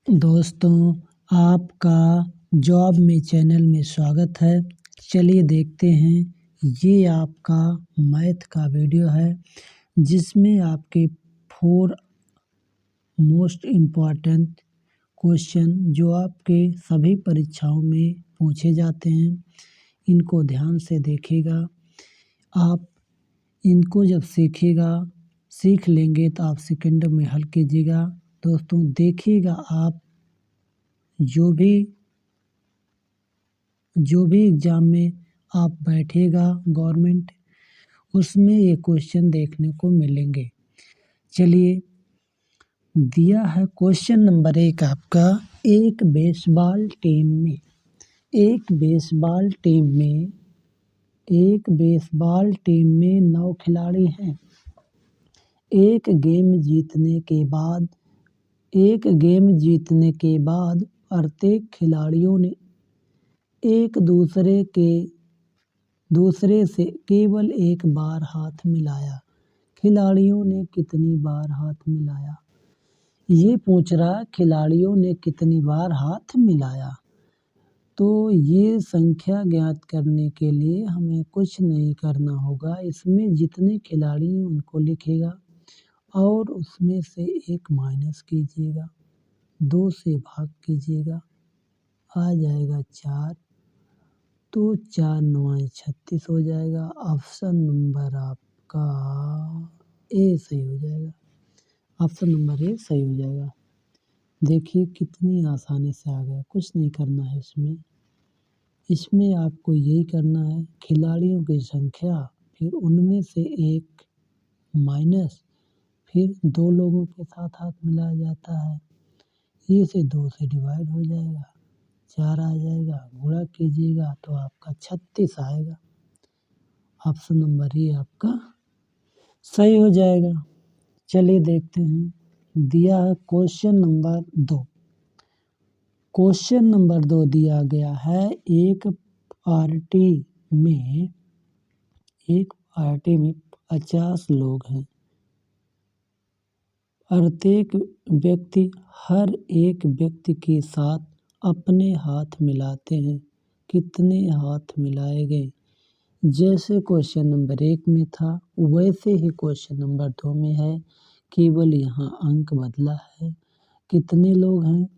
दोस्तों, आपका जॉब में चैनल में स्वागत है। चलिए देखते हैं, ये आपका मैथ का वीडियो है जिसमें आपके 4 मोस्ट इम्पॉर्टेंट क्वेश्चन जो आपके सभी परीक्षाओं में पूछे जाते हैं, इनको ध्यान से देखिएगा। आप इनको जब सीख लेंगे तो आप सेकंड में हल कीजिएगा। दोस्तों देखिएगा, आप जो भी एग्ज़ाम में आप बैठिएगा गवर्नमेंट, उसमें ये क्वेश्चन देखने को मिलेंगे। चलिए, दिया है क्वेश्चन नंबर 1 आपका, एक बेसबॉल टीम में 9 खिलाड़ी हैं। एक गेम जीतने के बाद प्रत्येक खिलाड़ियों ने एक दूसरे से केवल एक बार हाथ मिलाया। खिलाड़ियों ने कितनी बार हाथ मिलाया? ये पूछ रहा है खिलाड़ियों ने कितनी बार हाथ मिलाया। तो ये संख्या ज्ञात करने के लिए हमें कुछ नहीं करना होगा। इसमें जितने खिलाड़ी हैं उनको लिखिएगा और उसमें से एक माइनस कीजिएगा, 2 से भाग कीजिएगा, आ जाएगा 4। तो 4 9 36 हो जाएगा। ऑप्शन नंबर आपका ए सही हो जाएगा। ऑप्शन नंबर ए सही हो जाएगा। देखिए कितनी आसानी से आ गया, कुछ नहीं करना है इसमें आपको यही करना है, खिलाड़ियों की संख्या, फिर उनमें से एक माइनस, फिर 2 लोगों के साथ हाथ मिलाया जाता है, ये से 2 से डिवाइड हो जाएगा, 4 आ जाएगा, गुणा कीजिएगा तो आपका 36 आएगा। ऑप्शन नंबर ए आपका सही हो जाएगा। चलिए देखते हैं, दिया है क्वेश्चन नंबर 2। क्वेश्चन नंबर 2 दिया गया है, एक पार्टी में 50 लोग हैं। प्रत्येक व्यक्ति हर एक व्यक्ति के साथ अपने हाथ मिलाते हैं। कितने हाथ मिलाए गए? जैसे क्वेश्चन नंबर 1 में था वैसे ही क्वेश्चन नंबर 2 में है, केवल यहाँ अंक बदला है। कितने लोग हैं?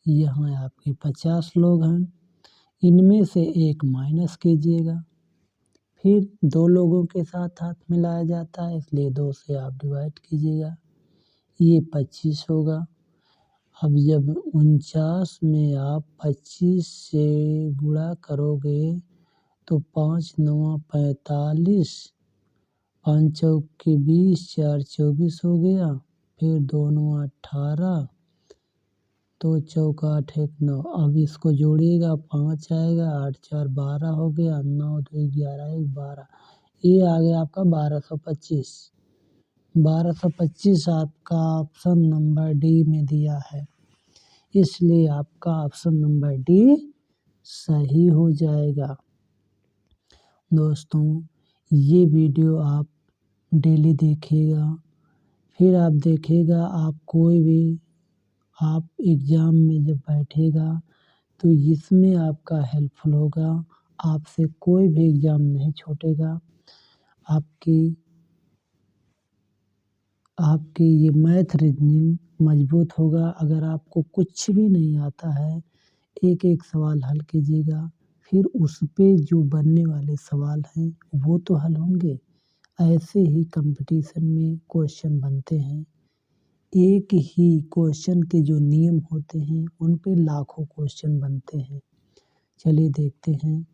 यहाँ आपके 50 लोग हैं। इनमें से एक माइनस कीजिएगा, फिर 2 लोगों के साथ हाथ मिलाया जाता है, इसलिए 2 से आप डिवाइड कीजिएगा, ये 25 होगा। अब जब 49 में आप 25 से गुणा करोगे तो 5 9 45, 5 चौके 20, 4 24 हो गया, फिर 2 9 18, तो चौका 8 1 9। अब इसको जोड़िएगा, 5 आएगा, 8 4 12 हो गया, 9 2 11 1 12, ये आ गया आपका 1225। 1225 आपका ऑप्शन नंबर डी में दिया है, इसलिए आपका ऑप्शन नंबर डी सही हो जाएगा। दोस्तों, ये वीडियो आप डेली देखिएगा, फिर आप देखिएगा आप एग्ज़ाम में जब बैठेगा तो इसमें आपका हेल्पफुल होगा। आपसे कोई भी एग्ज़ाम नहीं छूटेगा। आपकी ये मैथ रीजनिंग मजबूत होगा। अगर आपको कुछ भी नहीं आता है, एक सवाल हल कीजिएगा, फिर उस पे जो बनने वाले सवाल हैं वो तो हल होंगे। ऐसे ही कंपटीशन में क्वेश्चन बनते हैं। एक ही क्वेश्चन के जो नियम होते हैं उन पे लाखों क्वेश्चन बनते हैं। चलिए देखते हैं,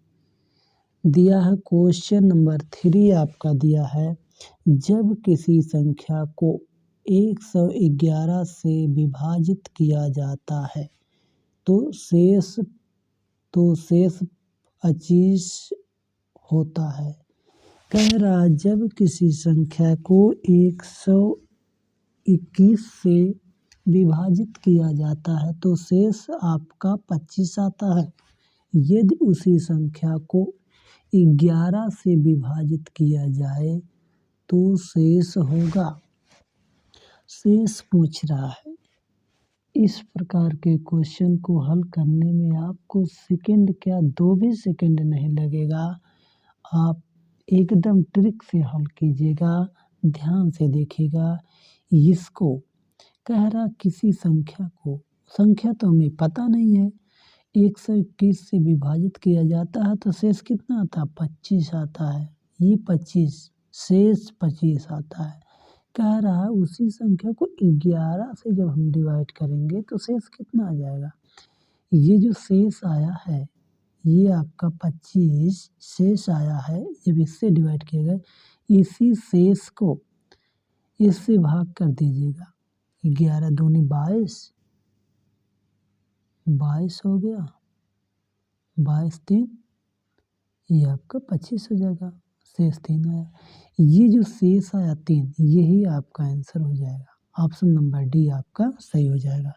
दिया है क्वेश्चन नंबर 3 आपका दिया है, जब किसी संख्या को 111 से विभाजित किया जाता है तो शेष 25 होता है। कह रहा है जब किसी संख्या को 121 से विभाजित किया जाता है तो शेष आपका 25 आता है। यदि उसी संख्या को 11 से विभाजित किया जाए तो शेष होगा। शेष पूछ रहा है, इस प्रकार के क्वेश्चन को हल करने में आपको सेकंड क्या 2 भी सेकंड नहीं लगेगा। आप एकदम ट्रिक से हल कीजिएगा, ध्यान से देखिएगा। इसको कह रहा किसी संख्या को, संख्या तो हमें पता नहीं है, 121 से विभाजित किया जाता है तो शेष कितना आता है? 25 आता है। ये 25 शेष 25 आता है। कह रहा है उसी संख्या को 11 से जब हम डिवाइड करेंगे तो शेष कितना आ जाएगा? ये जो शेष आया है, ये आपका 25 शेष आया है, जब इससे डिवाइड किया गया, इसी शेष को इससे भाग कर दीजिएगा। 11 दूनी 22, 22 हो गया, 22 3, ये आपका 25 हो जाएगा, शेष 3 आया। ये जो शेष आया 3, यही आपका आंसर हो जाएगा। ऑप्शन नंबर डी आपका सही हो जाएगा।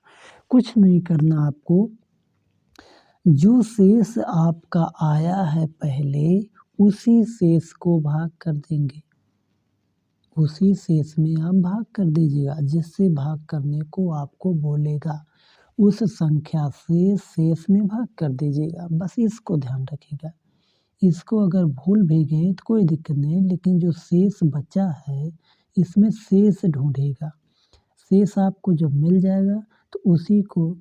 कुछ नहीं करना आपको, जो शेष आपका आया है पहले, उसी शेष को भाग कर देंगे, उसी शेष में आप भाग कर दीजिएगा। जिससे भाग करने को आपको बोलेगा, उस संख्या से शेष में भाग कर दीजिएगा। बस इसको ध्यान रखिएगा। इसको अगर भूल भी गए तो कोई दिक्कत नहीं, लेकिन जो शेष बचा है इसमें शेष ढूंढेगा। शेष आपको जब मिल जाएगा तो उसी को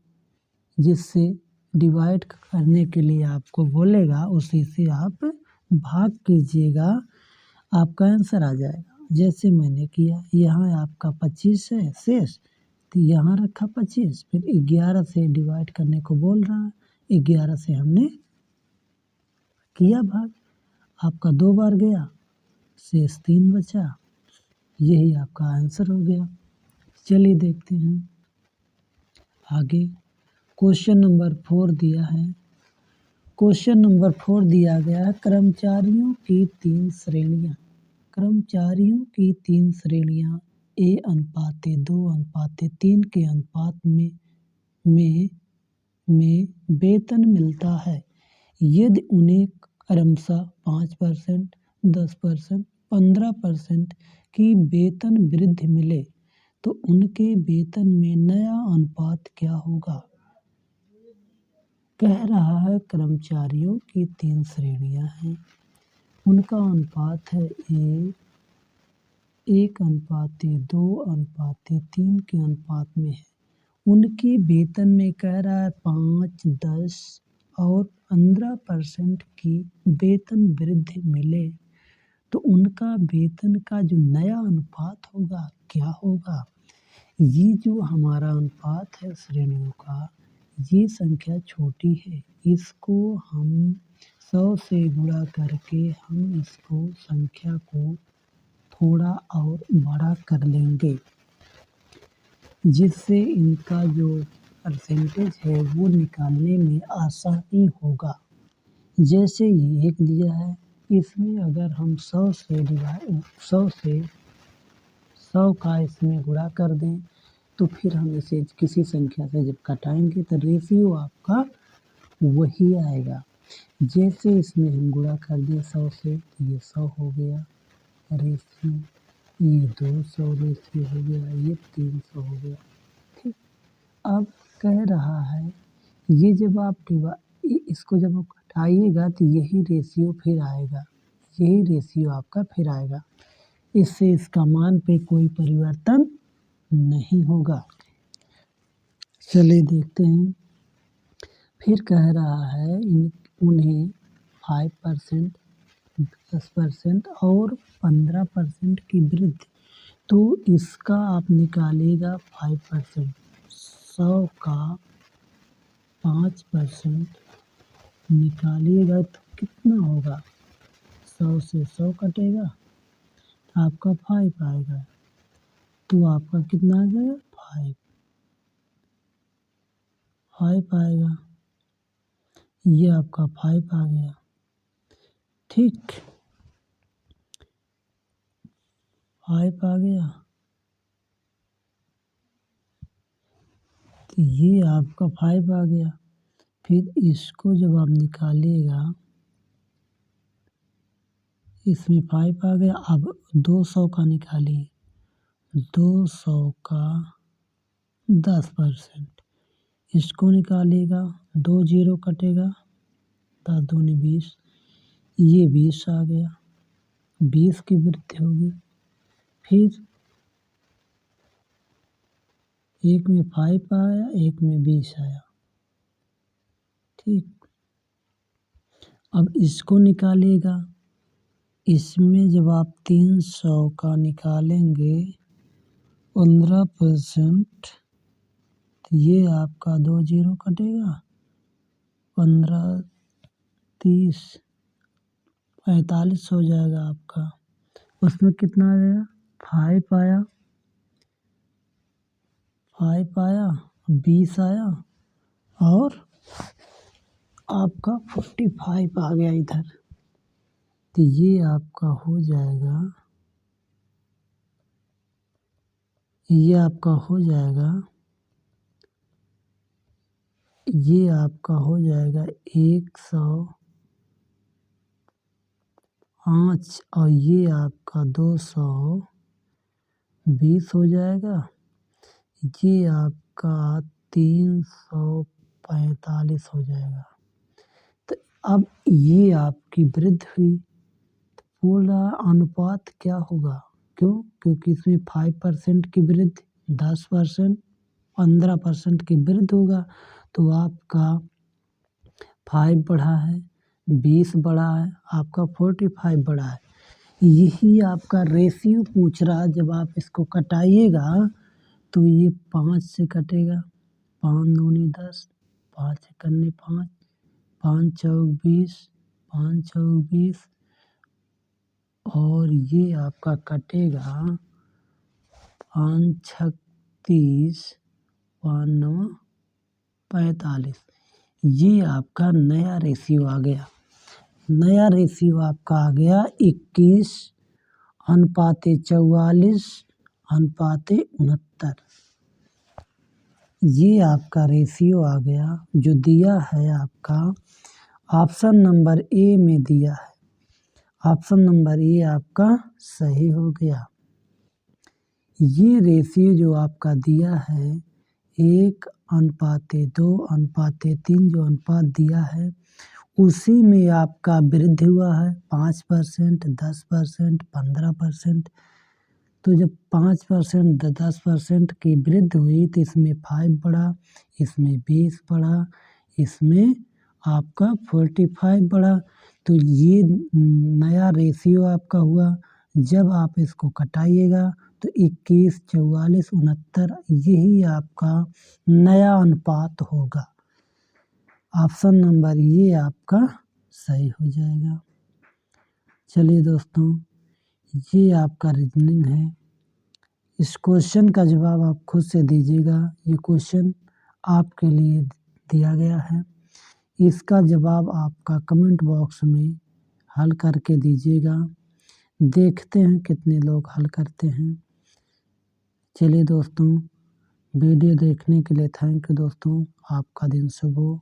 जिससे डिवाइड करने के लिए आपको बोलेगा, उसी से आप भाग कीजिएगा, आपका आंसर आ जाएगा। जैसे मैंने किया, यहाँ आपका 25 है शेष, तो यहाँ रखा 25, फिर 11 से डिवाइड करने को बोल रहा है, 11 से हमने किया भाग, आपका 2 बार गया, शेष 3 बचा, यही आपका आंसर हो गया। चलिए देखते हैं आगे। क्वेश्चन नंबर 4 दिया है। क्वेश्चन नंबर 4 दिया गया है, कर्मचारियों की 3 श्रेणियाँ। कर्मचारियों की 3 श्रेणियाँ A/2/3 के अनुपात में वेतन मिलता है। यदि उन्हें क्रमशः 5%, 10%, 15% की वेतन वृद्धि मिले तो उनके वेतन में नया अनुपात क्या होगा? कह रहा है कर्मचारियों की 3 श्रेणियाँ हैं, उनका अनुपात है 1:2:3 के अनुपात में है। उनके वेतन में कह रहा है 5, 10 और 15% की वेतन वृद्धि मिले तो उनका वेतन का जो नया अनुपात होगा क्या होगा? ये जो हमारा अनुपात है श्रेणियों का, ये संख्या छोटी है, इसको हम 100 से गुणा करके हम इसको संख्या को थोड़ा और बड़ा कर लेंगे, जिससे इनका जो परसेंटेज है वो निकालने में आसानी होगा। जैसे ये 1 दिया है, इसमें अगर हम 100 का इसमें गुणा कर दें तो फिर हम इसे किसी संख्या से जब घटाएंगे तो रेशियो आपका वही आएगा। जैसे इसमें हम गुणा कर दें 100 से, ये 100 हो गया रेशियो, ये 200 रेशियो हो गया, ये 300 हो गया। ठीक, अब कह रहा है ये जब आप इसको जब आप घटाइएगा तो यही रेशियो फिर आएगा, यही रेशियो आपका फिर आएगा। इससे इसका मान पे कोई परिवर्तन नहीं होगा। चलिए देखते हैं। फिर कह रहा है उन्हें 5%, 10% और 15% की वृद्धि, तो इसका आप निकालिएगा 5%, 100 का 5% निकालिएगा तो कितना होगा? 100 से 100 कटेगा, आपका 5 आएगा, तो आपका कितना आ जाएगा? 5 आएगा, ये आपका 5 आ गया। ठीक, 5 आ गया, तो ये आपका 5 आ गया। फिर इसको जब आप निकालिएगा, इसमें 5 आ गया। अब 200 का निकालिए, 200 का 10%, इसको निकालिएगा, 2 जीरो कटेगा, 10 दूनी 20, ये 20 आ गया, 20 की वृद्धि होगी। फिर एक में 5 आया, एक में 20 आया, ठीक। अब इसको निकालिएगा, इसमें जब आप 300 का निकालेंगे 15%, तो ये आपका 2 जीरो कटेगा, 15, 30, 45 हो जाएगा आपका। उसमें कितना आ जाएगा, 5 आया, 20 आया और आपका 45 आ गया इधर। तो ये आपका हो जाएगा, ये आपका हो जाएगा, ये आपका हो जाएगा 105 और ये आपका 220 हो जाएगा। ये आपका 345 हो जाएगा। तो अब ये आपकी वृद्धि हुई, तो पूरा अनुपात क्या होगा? क्यों? क्योंकि इसमें 5% की वृद्धि, 10%, 15% की वृद्धि होगा। तो आपका 5 बढ़ा है, 20 बढ़ा है, आपका 45 बढ़ा है। यही आपका रेशियो पूछ रहा है। जब आप इसको कटाइएगा तो ये 5 से कटेगा, 5 दूनी 10, 5 एकन्नी 5, 5 चौक 20, 5 चौक 20 और ये आपका कटेगा 5 छक 30, 5 नौ 45। ये आपका नया रेशियो आ गया। नया रेशियो आपका आ गया 21:44:69। ये आपका रेशियो आ गया जो दिया है आपका ऑप्शन नंबर ए में दिया है। ऑप्शन नंबर ए आपका सही हो गया। ये रेशियो जो आपका दिया है 1:2:3 जो अनुपात दिया है उसी में आपका वृद्धि हुआ है 5%, 10%, 15%। तो जब 5%, 10% की वृद्धि हुई तो इसमें 5 बढ़ा, इसमें 20 बढ़ा, इसमें आपका 45 बढ़ा। तो ये नया रेशियो आपका हुआ। जब आप इसको कटाइएगा तो 21:44:69 यही आपका नया अनुपात होगा। ऑप्शन नंबर ये आपका सही हो जाएगा। चलिए दोस्तों, ये आपका रीजनिंग है। इस क्वेश्चन का जवाब आप खुद से दीजिएगा। ये क्वेश्चन आपके लिए दिया गया है। इसका जवाब आपका कमेंट बॉक्स में हल करके दीजिएगा। देखते हैं कितने लोग हल करते हैं। चलिए दोस्तों, वीडियो देखने के लिए थैंक यू दोस्तों। आपका दिन शुभ हो।